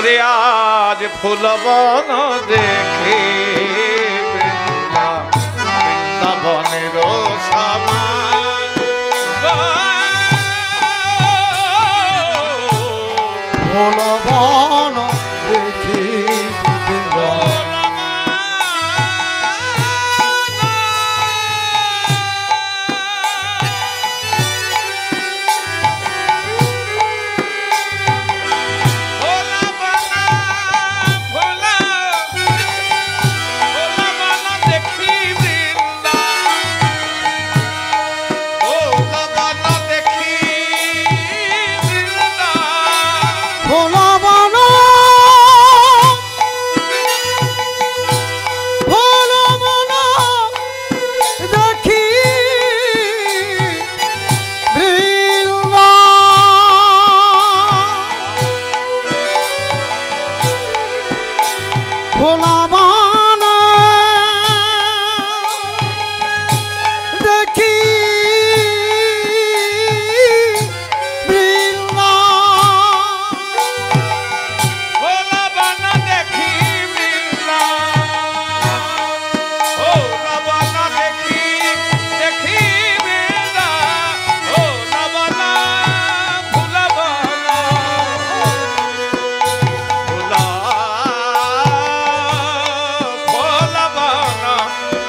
ওরে আজ ফুলবন দেখে বৃন্দাবনের সমান ফুলবন দেখি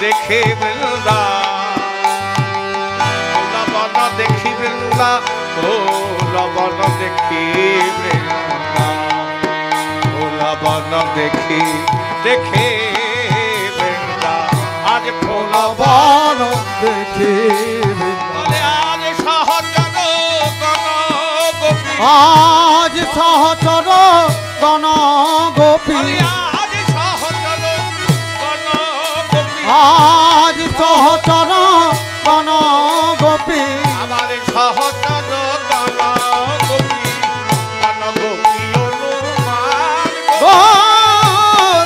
দেখে বৃন্দা লবণ দেখি বৃন্দা ও লবণ দেখি বৃন্দা ও লবণ দেখি দেখে বৃন্দা আজ ফুলবন দেখি আজ সহচর গণ গোপী আজ সহচর গণ গোপী আজ সহচর গণ গোপী আমার সহচর গণ গোপী অনুমান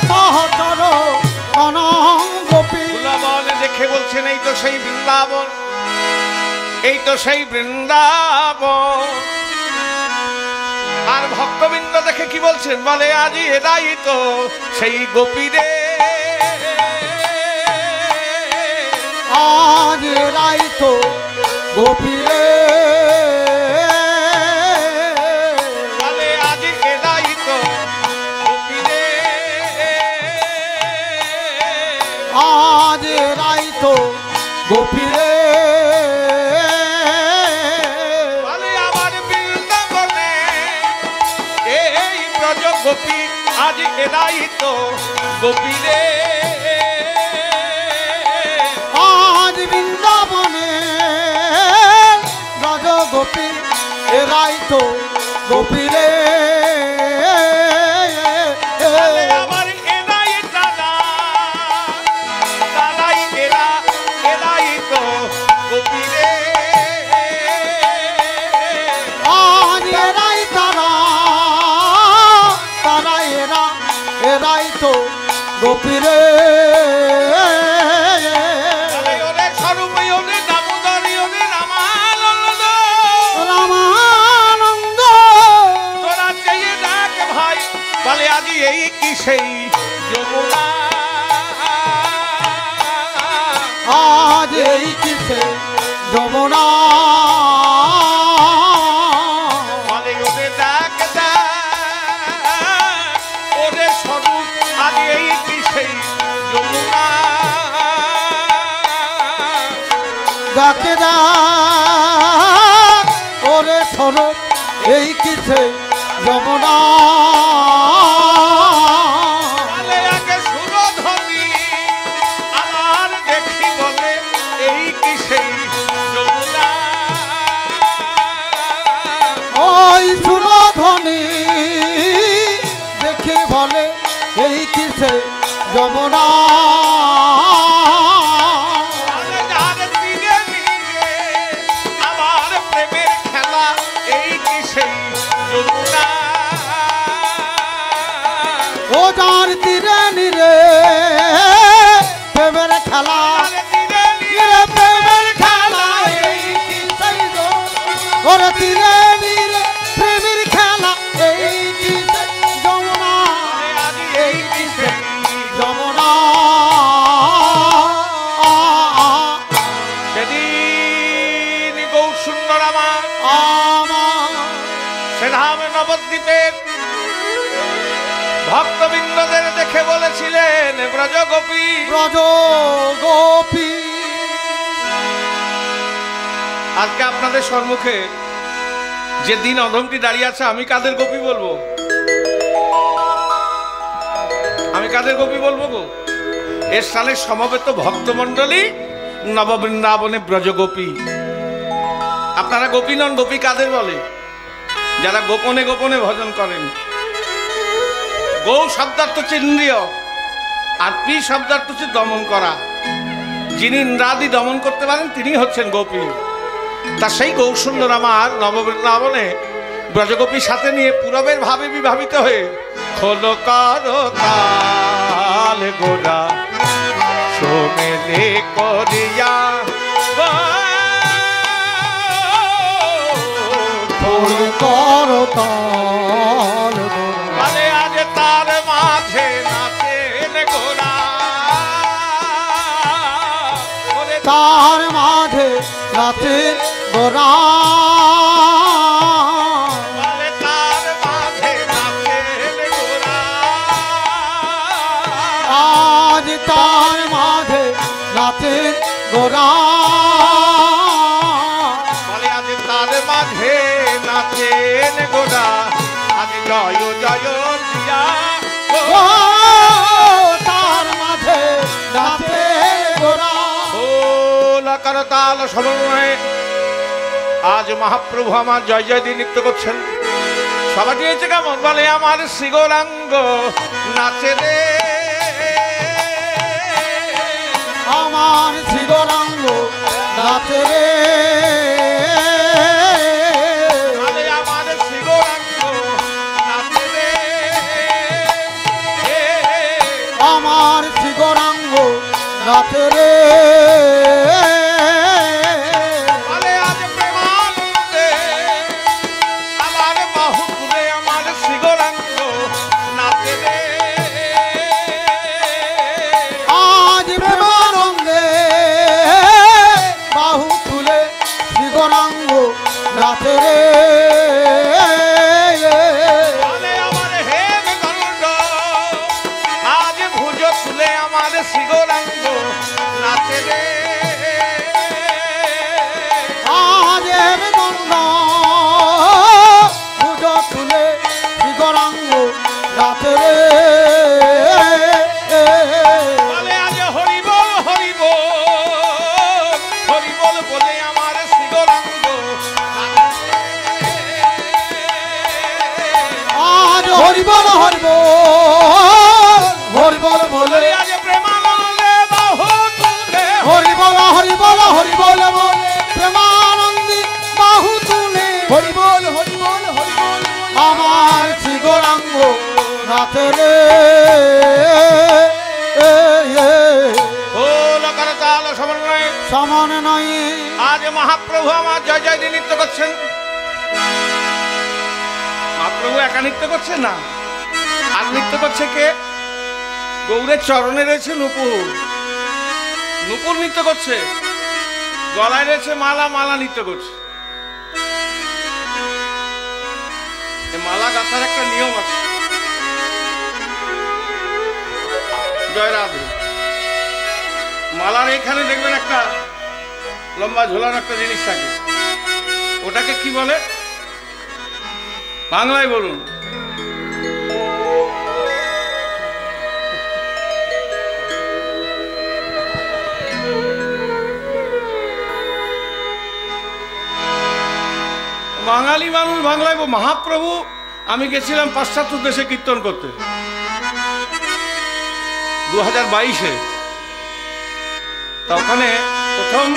সহচর গণ গোপী ফুলবন দেখে বলছেন এই তো সেই বৃন্দাবন এই তো সেই বৃন্দাবন আর ভক্তবৃন্দ দেখে কি বলছেন বলে আজি এরাই তো সেই গোপীরে আজ এরাই তো গোপীরে বলে আজ এরাই তো গোপীরে আজ এরাই তো গোপীরে বলে আমার বৃন্দাবনে এই ব্রজ গোপী আজ এরাই তো গোপীরে আজ বৃন্দাবনে ব্রজ গোপী এরাই তো গোপীরে আমার এরাই দাদা দাদাই এরাই তো গোপীরে আজ এরাই তারা এরাই তো গোপীরে রামানন্দ তোরা চেয়ে দেখ ভাই বলে আজি এই কি সেই যমুনা আজ এই কিসে যমুনা বলে ওদের দেখ ওদের স্বরূপ আজি এই কি সেই যমুনা ডাকে দা ওরে স্বরূপ এই কিসে যমুনা বলে আগে সুরধ্বনি আমার দেখি বলে এই কি সেই যমুনা ওই সুরধ্বনি দেখে বলে এই কিসে যমুনা আমার প্রেমের খেলা এই কি সেই যমুনা ও যার তীরে নিরে প্রেমের খেলা প্রেমের খেলা এই কিসে ওর তীরে নিরে প্রেমের খেলা এই কিসে যমুনা দ্বীপের ভক্তবৃন্দদের দেখে বলেছিলেন ব্রজগোপী ব্রজ গোপী। আজকে আপনাদের সম্মুখে যে দিন অধমটি দাঁড়িয়ে আছে, আমি কাদের গোপী বলবো? আমি কাদের গোপী বলবো গো? এর স্থানে সমবেত ভক্তমণ্ডলী নববৃন্দাবনে ব্রজগোপী। আপনারা গোপী নন, গোপী কাদের বলে? যারা গোপনে গোপনে ভজন করেন। গৌ শব্দার্থ হচ্ছে ইন্দ্রিয়, আর পি শব্দার্থ হচ্ছে দমন করা। যিনি ইন্দ্রাদি দমন করতে পারেন তিনি হচ্ছেন গোপী। তা সেই গৌসুন্দর আমার নববৃন্দাবনে ব্রজগোপীর সাথে নিয়ে পূরবের ভাবে বিভাবিত হয়ে খোল কর তাল গোরা সোমেলে করিয়া খোল কর তাল বলে আজ তার মাঝে নাচেন গোরা, তার মাঝে নাচে গোরা, বলে তার মাঝে নাচেন গোরা, আজ তার মাঝে নাচে গোরা, বলে আজ তার মাঝে নাচেন গোরা, আজ জয় জয় দিয়া ও তার মাঝে নাচে গোরা। লাকার তাল সমন্বয়ে আজ মহাপ্রভু আমার জয় জয় দিয়ে নৃত্য করছেন। সবাই হয়েছে কেমন? বলে আমার শ্রীগৌরাঙ্গ নাচে রে, আমার শ্রীগৌরাঙ্গ নাচে রে, বলে আমার শ্রীগৌরাঙ্গ নাচে রে, আমার শ্রীগৌরাঙ্গ নাচে রে, বলে আজ প্রেমানন্দে আমার বাহু তুলে আমার শ্রীগৌরাঙ্গ নাচে রে, আজ প্রেমানন্দে বাহু তুলে শ্রীগৌরাঙ্গ নাচে রে, বলে আমার হেম গরুড আজ ভুজ তুলে আমার শ্রীগৌরাঙ্গ নাচে রে, আজ গন্ধ পুজো তুলে শ্রীগৌরাঙ্গ নাচে রে, বলে আজ হরিবল হরিবল হরিবল বলে আমার শ্রীগৌরাঙ্গ নাচে রে। আজ হরিবল হরিবল হরিবল বলে, বলে আজ প্রেমানন্দে বাহু তুলে হরিবল হরিবল হরিবল বলে, প্রেমানন্দে বাহু তুলে হরিবল হরিবল হরিবল আমার শ্রীগৌরাঙ্গ নাচে রে, ও লকার তাল সমন্বয়ে সমান নয় আজ মহাপ্রভু আমার জয় জয় দিয়ে নৃত্য করছেন। মহাপ্রভু একা নৃত্য করছে না, আর নৃত্য করছে কে? গৌরের চরণে রয়েছে নুপুর, নুপুর নৃত্য করছে। গলায় রয়েছে মালা, মালা নৃত্য করছে। এই মালা গাঁথার একটা নিয়ম আছে। জয় রাধে। মালার এখানে দেখবেন একটা লম্বা ঝোলার একটা জিনিস থাকে, ওটাকে কি বলে বাংলায় বলুন? বাঙালি মানুষ বাংলায় মহাপ্রভু, আমি গেছিলাম পাশ্চাত্য দেশে কীর্তন করতে 2022-এ। তা ওখানে প্রথম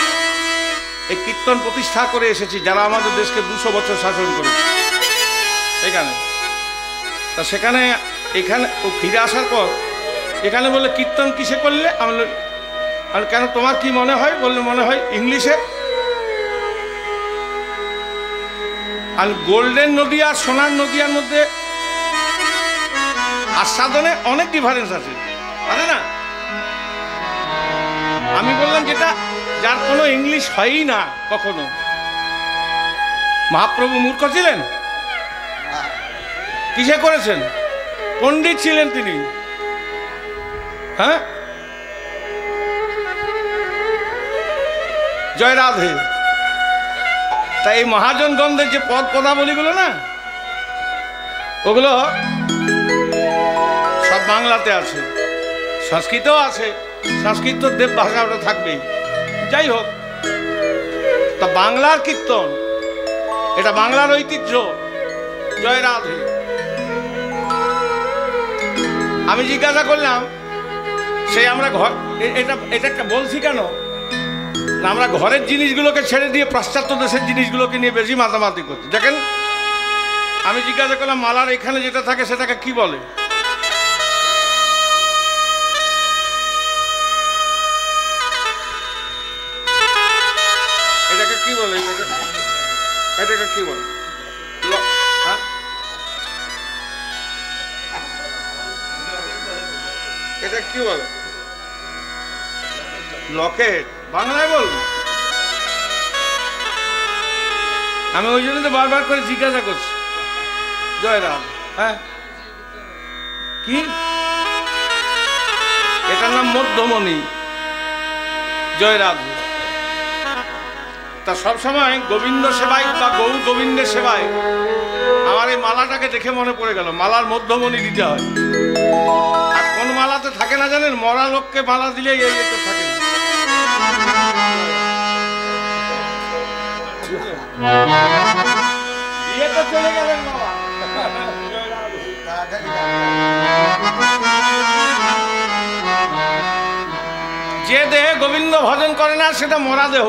এই কীর্তন প্রতিষ্ঠা করে এসেছি, যারা আমাদের দেশকে 200 বছর শাসন করেছে এখানে। তা সেখানে এখানে ও ফিরে আসার পর এখানে বলে কীর্তন কিসে করলে? আমি কেন, তোমার কি মনে হয়? বললে মনে হয় ইংলিশে। আর গোল্ডেন নদী আর সোনার নদীর মধ্যে আস্বাদনে অনেক ডিফারেন্স আছে, আছে না? আমি বললাম যেটা যার কোনো ইংলিশ হয়ই না কখনো। মহাপ্রভু মূর্খ ছিলেন? কিসে করেছেন? পণ্ডিত ছিলেন তিনি। হ্যাঁ, জয় রাধে। তাই এই মহাজনগণদের যে পদ পদাবলীগুলো না, ওগুলো সব বাংলাতে আছে, সংস্কৃতও আছে। সংস্কৃত দেব ভাষা ওটা থাকবেই। যাই হোক, তা বাংলার কীর্তন, এটা বাংলার ঐতিহ্য। জয় রাধে। আমি জিজ্ঞাসা করলাম, সেই আমরা ঘর এটা বলছি কেন না, আমরা ঘরের জিনিসগুলোকে ছেড়ে দিয়ে পাশ্চাত্য দেশের জিনিসগুলোকে নিয়ে বেশি মাতামাতি করছি। দেখেন, আমি জিজ্ঞাসা করলাম মালার এখানে যেটা থাকে সেটাকে কি বলে? এটাকে কি বলে? এটাকে কি বলে? হ্যাঁ, এটা কি বলে? লকেট। বাংলায় বল। আমি ওই জন্য তো বারবার করে জিজ্ঞাসা করছি। জয় রাম। হ্যাঁ, কি? এটার নাম মধ্যমণি। জয় রাম। তা সবসময় গোবিন্দ সেবায় বা গৌর গোবিন্দের সেবায় আমার এই মালাটাকে দেখে মনে পড়ে গেল, মালার মধ্যমণি দিতে হয়। আর কোন মালাতে থাকে না জানেন? মরা লোককে মালা দিলে এই তো থাকে না। বিয়ে তো চলে গেলেন বাবা। যে দেহে গোবিন্দ ভজন করে না সেটা মরা দেহ।